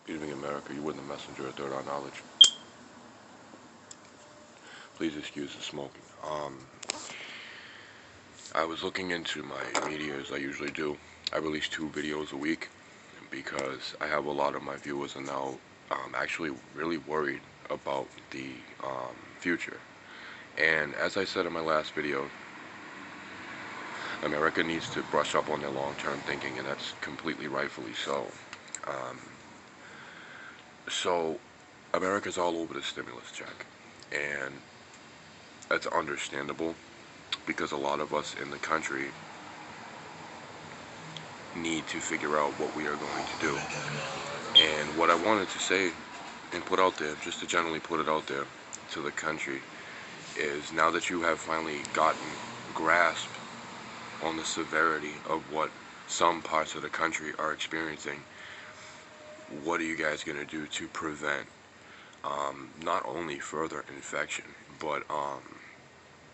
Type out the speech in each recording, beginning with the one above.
Good evening, America. You were the messenger of third eye knowledge. Please excuse the smoking. I was looking into my media as I usually do. I release 2 videos a week because I have a lot of my viewers are now actually really worried about the future. And as I said in my last video, America needs to brush up on their long-term thinking, and that's completely rightfully so. Um, so, America's all over the stimulus check, and that's understandable because a lot of us in the country need to figure out what we are going to do. And what I wanted to say and put out there, just to generally put it out there to the country, is now that you have finally gotten grasp on the severity of what some parts of the country are experiencing, what are you guys going to do to prevent not only further infection, but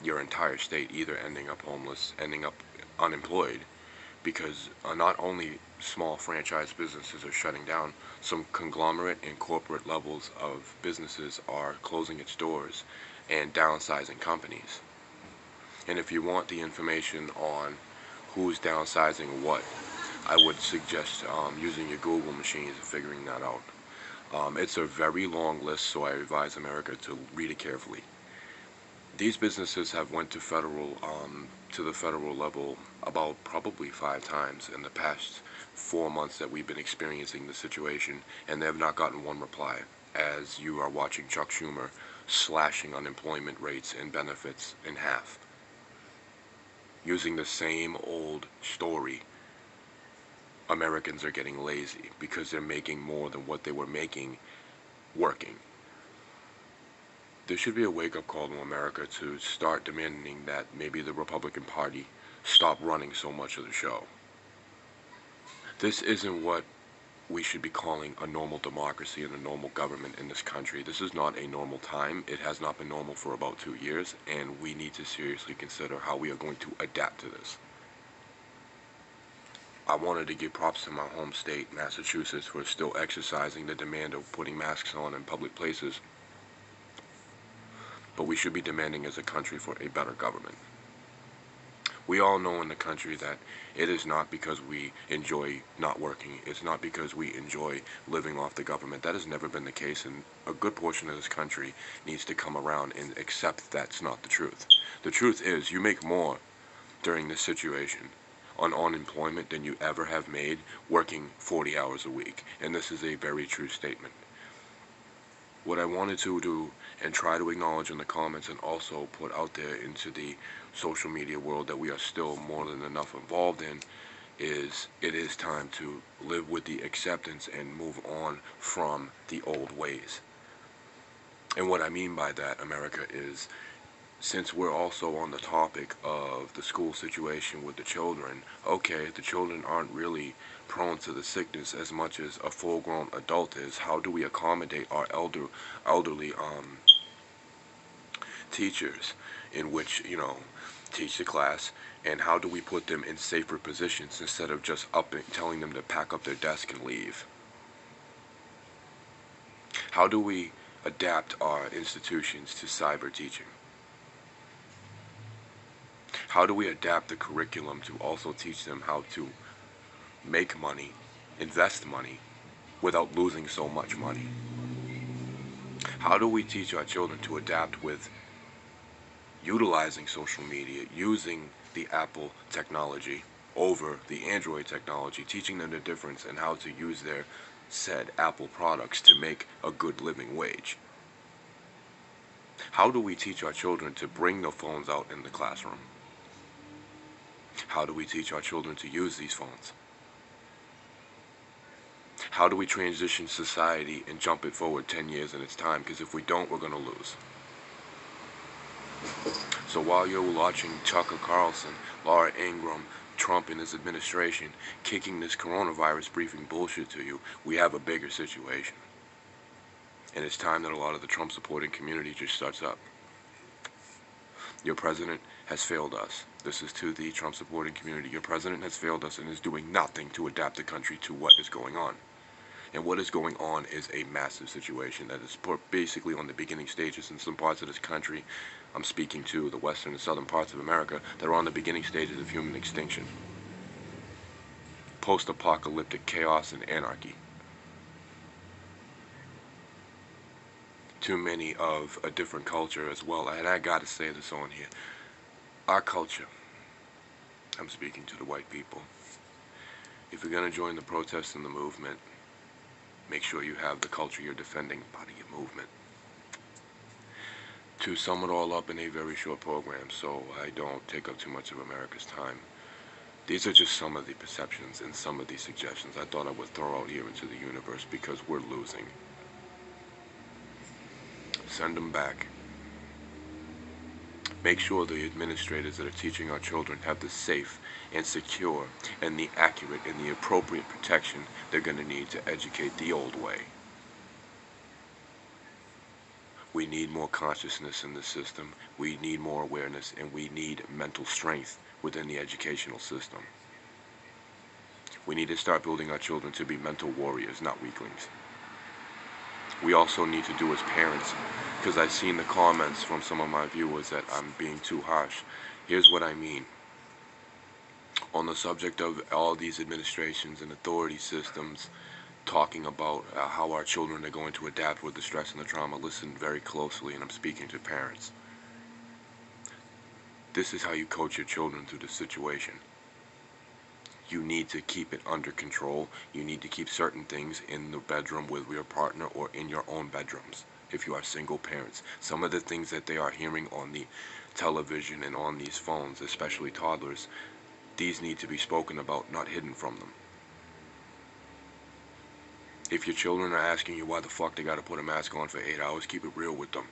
your entire state either ending up homeless, ending up unemployed, because not only small franchise businesses are shutting down, some conglomerate and corporate levels of businesses are closing its doors and downsizing companies. And if you want the information on who's downsizing what, I would suggest using your Google machines and figuring that out. It's a very long list, so I advise America to read it carefully. These businesses have went to the federal level about probably 5 times in the past 4 months that we've been experiencing the situation, and they have not gotten one reply. As you are watching Chuck Schumer slashing unemployment rates and benefits in half, using the same old story. Americans are getting lazy because they're making more than what they were making working. There should be a wake-up call to America to start demanding that maybe the Republican Party stop running so much of the show. This isn't what we should be calling a normal democracy and a normal government in this country. This is not a normal time. It has not been normal for about 2 years, and we need to seriously consider how we are going to adapt to this. I wanted to give props to my home state, Massachusetts, for still exercising the demand of putting masks on in public places. But we should be demanding as a country for a better government. We all know in the country that it is not because we enjoy not working. It's not because we enjoy living off the government. That has never been the case, and a good portion of this country needs to come around and accept that's not the truth. The truth is you make more during this situation on unemployment than you ever have made working 40 hours a week. And this is a very true statement. What I wanted to do and try to acknowledge in the comments and also put out there into the social media world that we are still more than enough involved in is it is time to live with the acceptance and move on from the old ways. And what I mean by that, America, is since we're also on the topic of the school situation with the children, okay, the children aren't really prone to the sickness as much as a full-grown adult is. How do we accommodate our elderly teachers in which, teach the class, and how do we put them in safer positions instead of just telling them to pack up their desk and leave? How do we adapt our institutions to cyber teaching? How do we adapt the curriculum to also teach them how to make money, invest money, without losing so much money? How do we teach our children to adapt with utilizing social media, using the Apple technology over the Android technology, teaching them the difference and how to use their said Apple products to make a good living wage? How do we teach our children to bring the phones out in the classroom? How do we teach our children to use these phones? How do we transition society and jump it forward 10 years in its time? Because if we don't, we're going to lose. So while you're watching Tucker Carlson, Laura Ingraham, Trump and his administration kicking this coronavirus briefing bullshit to you, we have a bigger situation. And it's time that a lot of the Trump supporting community just starts up. Your president has failed us. This is to the Trump supporting community. Your president has failed us and is doing nothing to adapt the country to what is going on. And what is going on is a massive situation that is basically on the beginning stages in some parts of this country. I'm speaking to the western and southern parts of America that are on the beginning stages of human extinction. Post-apocalyptic chaos and anarchy. Too many of a different culture as well. And I gotta say this on here. Our culture. I'm speaking to the white people. If you're gonna join the protest and the movement, make sure you have the culture you're defending part of your movement. To sum it all up in a very short program, so I don't take up too much of America's time, these are just some of the perceptions and some of the suggestions I thought I would throw out here into the universe because we're losing. Send them back. Make sure the administrators that are teaching our children have the safe and secure and the accurate and the appropriate protection they're going to need to educate the old way. We need more consciousness in the system, we need more awareness, and we need mental strength within the educational system. We need to start building our children to be mental warriors, not weaklings. We also need to do as parents, because I've seen the comments from some of my viewers that I'm being too harsh. Here's what I mean. On the subject of all these administrations and authority systems talking about how our children are going to adapt with the stress and the trauma, listen very closely, and I'm speaking to parents. This is how you coach your children through the situation. You need to keep it under control. You need to keep certain things in the bedroom with your partner or in your own bedrooms if you are single parents. Some of the things that they are hearing on the television and on these phones, especially toddlers, these need to be spoken about, not hidden from them. If your children are asking you why the fuck they gotta put a mask on for 8 hours, keep it real with them.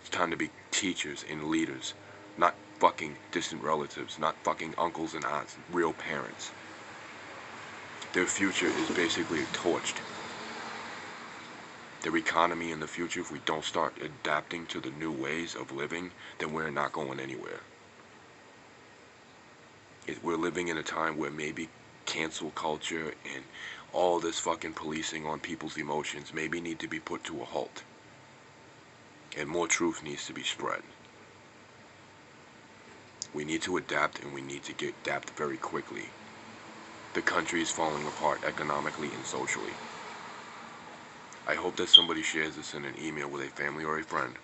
It's time to be teachers and leaders, not fucking distant relatives, not fucking uncles and aunts, real parents. Their future is basically torched. Their economy in the future, if we don't start adapting to the new ways of living, then we're not going anywhere. We're living in a time where maybe cancel culture and all this fucking policing on people's emotions maybe need to be put to a halt. And more truth needs to be spread. We need to adapt, and we need to adapt very quickly. The country is falling apart economically and socially. I hope that somebody shares this in an email with a family or a friend.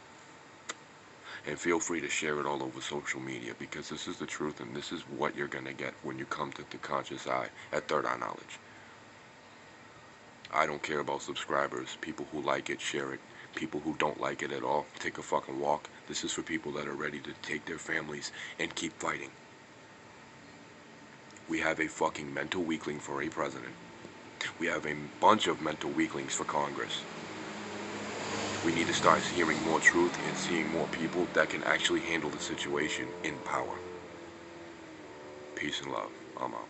And feel free to share it all over social media, because this is the truth, and this is what you're going to get when you come to the conscious eye at Third Eye Knowledge. I don't care about subscribers. People who like it, share it. People who don't like it at all, take a fucking walk. This is for people that are ready to take their families and keep fighting. We have a fucking mental weakling for a president. We have a bunch of mental weaklings for Congress. We need to start hearing more truth and seeing more people that can actually handle the situation in power. Peace and love. I'm out.